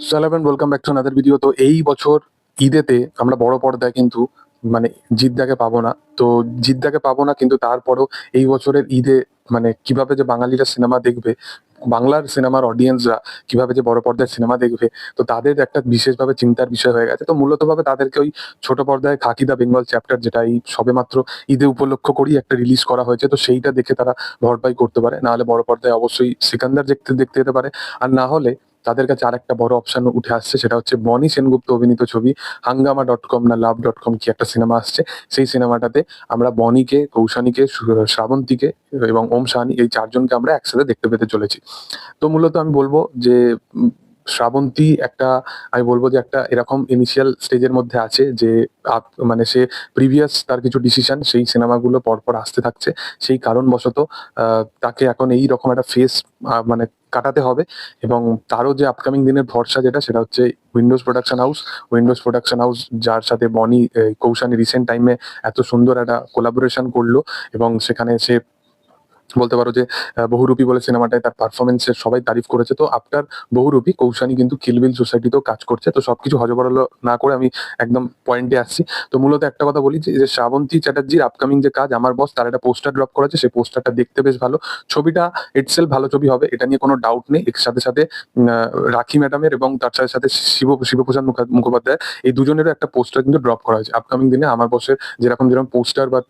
সালাম welcome back to another video. তো এই বছর ঈদেতে আমরা বড় পর্দায় কিন্তু মানে জিদ্দাকে পাবো না। তো জিদ্দাকে পাবো না, কিন্তু তারপরেও এই বছরের ঈদে মানে কিভাবে যে বাঙালিরা সিনেমা দেখবে, বাংলার সিনেমার অডিয়েন্সরা কিভাবে যে বড় পর্দায় সিনেমা দেখবে, তো তাদের একটা বিশেষভাবে চিন্তার বিষয় হয়ে গেছে। তো মূলত ভাবে তাদেরকে ওই ছোট পর্দায় খাকি দা বেঙ্গল চ্যাপ্টার, যেটা এই সবেমাত্র ঈদে উপলক্ষ করেই একটা রিলিজ করা হয়েছে, তো সেইটা দেখে তারা ভরপাই করতে পারে। না হলে বড় পর্দায় অবশ্যই সিকান্দার দেখতে দেখতে যেতে পারে। আর না হলে তাদের কাছে আরেকটা বড় অপশন উঠে আসছে, সেটা হচ্ছে বনি সেনগুপ্ত অভিনীত ছবি হাঙ্গামা.com না লাভ.com কি একটা সিনেমা আসছে। সেই সিনেমাটাতে আমরা বনিকে, কৌশানীকে, শ্রাবন্তীকে এবং ওম সাহানি এই চারজনকে আমরা একসাথে দেখতে পেতে চলেছি। তো মূলত আমি বলবো যে শ্রাবন্তী একটা, আমি বলবো যে একটা এরকম ইনিশিয়াল স্টেজের মধ্যে আছে যে মানে সে প্রিভিয়াস তার কিছু ডিসিশন সেই সিনেমাগুলো পরপর আসতে থাকছে। সেই কারণবশত তাকে এখন এই রকম একটা ফেস মানে কাটাতে হবে। এবং তারও যে আপকামিং দিনের ভরসা যেটা, সেটা হচ্ছে Windows production house. Windows production house যার সাথে বনি কৌশানী রিসেন্ট টাইমে এত সুন্দর একটা কোলাবোরেশন করলো, এবং সেখানে সে বলতে পারো যে বহুরূপী বলে সিনেমাটায় তার পারফরমেন্সের সবাই তারিফ করেছে। তো আফটার বহুরূপী কৌশানী কিন্তু কিলবিল সোসাইটিতেও কাজ করছে। তো সবকিছু হজবরল না করে আমি একদম পয়েন্টে আসছি। তো মূলত একটা কথা বলি যে শ্রাবন্তী চ্যাটার্জির আপকামিং যে কাজ, আমার বস তার একটা পোস্টার ড্রপ করেছে, সেই পোস্টারটা দেখতে বেশ ভালো। ছবিটা ইটসেলফ ভালো ছবি হবে, এটা নিয়ে কোনো ডাউট নেই। এর সাথে সাথে রাখি ম্যাডামের এবং তার সাথে সাথে শিবপ্রসাদ মুখোপাধ্যায় এই দুজনেরও একটা পোস্টার কিন্তু ড্রপ করা হয়েছে আপকামিং দিনে। আমার বসের যেরকম যেরকম পোস্টার বা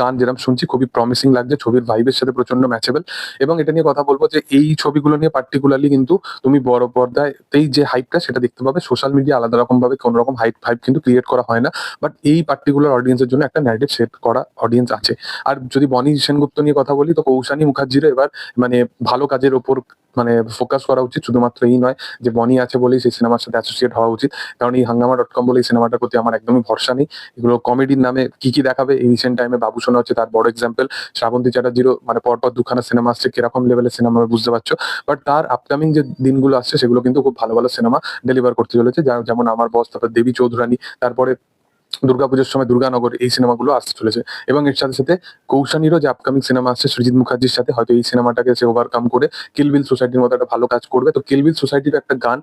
গান যেরকম শুনছি খুবই প্রমিসিং লাগছে, ছবির ভাইবের সাথে প্রচন্ড ম্যাচেবল। এবং এটা নিয়ে কথা বলবো যে এই ছবিগুলো নিয়ে পার্টিকুলারলি কিন্তু তুমি বড় পর্দাতেই যে হাইপটা সেটা দেখতে পাবে। সোশ্যাল মিডিয়া আলাদা রকম ভাবে কোনো রকম হাইপ কিন্তু ক্রিয়েট করা হয় না, বাট এই পার্টিকুলার অডিয়েন্সের জন্য একটা ন্যারেটিভ সেট করা অডিয়েন্স আছে। আর যদি বনি সেনগুপ্ত নিয়ে কথা বলি, তো কৌশানী মুখার্জিরও এবার মানে ভালো কাজের ওপর মানে ফোকাস করা উচিত। শুধুমাত্র এই নয় যে বনি আছে বলেই সেই সিনেমার সাথে অ্যাসোসিয়েট হওয়া উচিত, কারণ এই হাঙ্গামা.com বলে এই সিনেমাটার প্রতি আমার একদমই ভরসা নেই। এগুলো কমেডির নামে কি কি দেখাবে, এই রিসেন্ট টাইমে বাবুসোনা হচ্ছে তার বড় এক্সাম্পল। শ্রাবন্তী চ্যাটার্জিরও মানে পরপর দুখানা সিনেমা আসছে, কিরকম লেভেলের সিনেমা বুঝতে পারছো। বাট তার আপকামিং যে দিনগুলো আসছে সেগুলো কিন্তু খুব ভালো ভালো সিনেমা ডেলিভার করতে চলেছে, যেমন আমার বস, তারপর দেবী চৌধুরানী, তারপরে দুর্গাপুজোর সময় দুর্গানগর, এই সিনেমাগুলো আসতে চলেছে। এবং এর সাথে সাথে কৌশানীরও যে আপকামিং সিনেমা আসছে সৃজিত মুখার্জির সাথে, হয়তো এই সিনেমাটাকে সে ওভারকাম করে কিলবিল সোসাইটির মতো একটা ভালো কাজ করবে। তো কিলবিল সোসাইটির একটা গান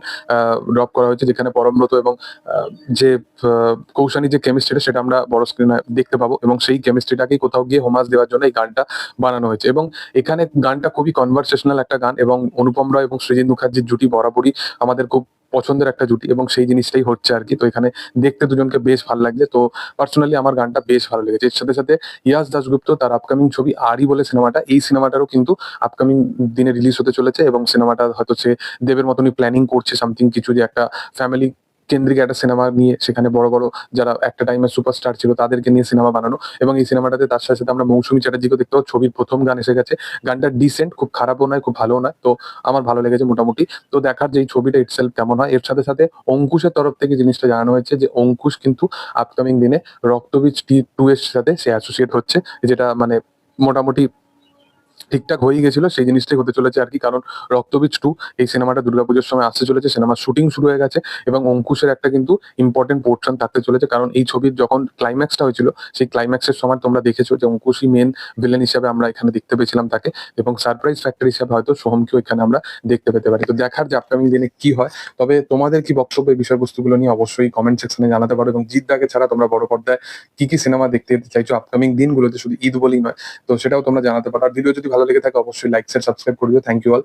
ড্রপ করা হয়েছে, যেখানে পরমব্রত এবং যে কৌশানী যে কেমিস্ট্রিটা সেটা আমরা বড় স্ক্রিনে দেখতে পাবো, এবং সেই কেমিস্ট্রিটাকেই কোথাও গিয়ে হোমাজ দেওয়ার জন্য এই গানটা বানানো হয়েছে। এবং এখানে গানটা খুবই কনভারসেশনাল একটা গান, এবং অনুপম রায় এবং সৃজিত মুখার্জির জুটি বরাবরই আমাদের খুব পছন্দের একটা জুটি, এবং সেই জিনিসটাই হচ্ছে আর কি। তো এখানে দেখতে দুজনকে বেশ ভালো লাগছে। তো পার্সোনালি আমার গানটা বেশ ভালো লেগেছে। এর সাথে সাথে ইয়াস দাশগুপ্ত তার আপকামিং ছবি আরি বলে সিনেমাটা, এই সিনেমাটারও কিন্তু আপকামিং দিনে রিলিজ হতে চলেছে, এবং সিনেমাটা হয়তো সে দেবের মতনই প্ল্যানিং করছে সামথিং কিছু, যে একটা ফ্যামিলি কেন্দ্রিক একটা সিনেমা নিয়ে সেখানে বড় বড় যারা একটা টাইমে সুপারস্টার ছিল তাদেরকে নিয়ে সিনেমা বানানো। এবং এই সিনেমাটাতে তার সাথে সাথে আমরা মৌসুমী চ্যাটার্জিকে দেখতে পাবো। ছবির প্রথম গান এসে গেছে, গানটা ডিসেন্ট, খুব খারাপও নয় খুব ভালো নয়, তো আমার ভালো লেগেছে মোটামুটি। তো দেখার যে এই ছবিটা ইটসেলফ কেমন হয়। এর সাথে সাথে অঙ্কুশের তরফ থেকে জিনিসটা জানানো হয়েছে যে অঙ্কুশ কিন্তু আপকামিং দিনে রক্তবীজ T2 এর সাথে সে অ্যাসোসিয়েট হচ্ছে, যেটা মানে মোটামুটি ঠিকঠাক হয়ে গেছিল, সেই জিনিসটাই হতে চলেছে আর কি। কারণ রক্তবীজ 2 এই সিনেমাটা দুর্গাপুজোর সময় আসতে চলেছে, সিনেমার শুটিং শুরু হয়ে গেছে, এবং অঙ্কুশের একটা কিন্তু ইম্পর্টেন্ট পোর্শন থাকতে চলেছে। কারণ এই ছবির যখন ক্লাইম্যাক্সটা হয়েছিল, সেই ক্লাইম্যাক্সের সময় তোমরা দেখেছো যে অঙ্কুশই মেন ভিলেন হিসাবে আমরা এখানে দেখতে পেয়েছিলাম তাকে, এবং সারপ্রাইজ ফ্যাক্টর হিসাবে হয়তো সোহমকেও এখানে আমরা দেখতে পেতে পারি। তো দেখার যে আপকামিং দিনে কি হয়। তবে তোমাদের কি বক্তব্য এই বিষয়বস্তুগুলো নিয়ে অবশ্যই কমেন্ট সেকশনে জানাতে পারো, এবং জিদ্দাকে ছাড়া তোমরা বড় পর্দায় কি কি সিনেমা দেখতে চাইছো আপকামিং দিনগুলোতে, শুধু ঈদ বলেই নয়। তো সেটাও তোমরা জানাতে পারো। আর ভিডিও যদি ভালো লেগে থাকে অবশ্যই লাইক শেয়ার সাবস্ক্রাইব করে দিও। Thank you all.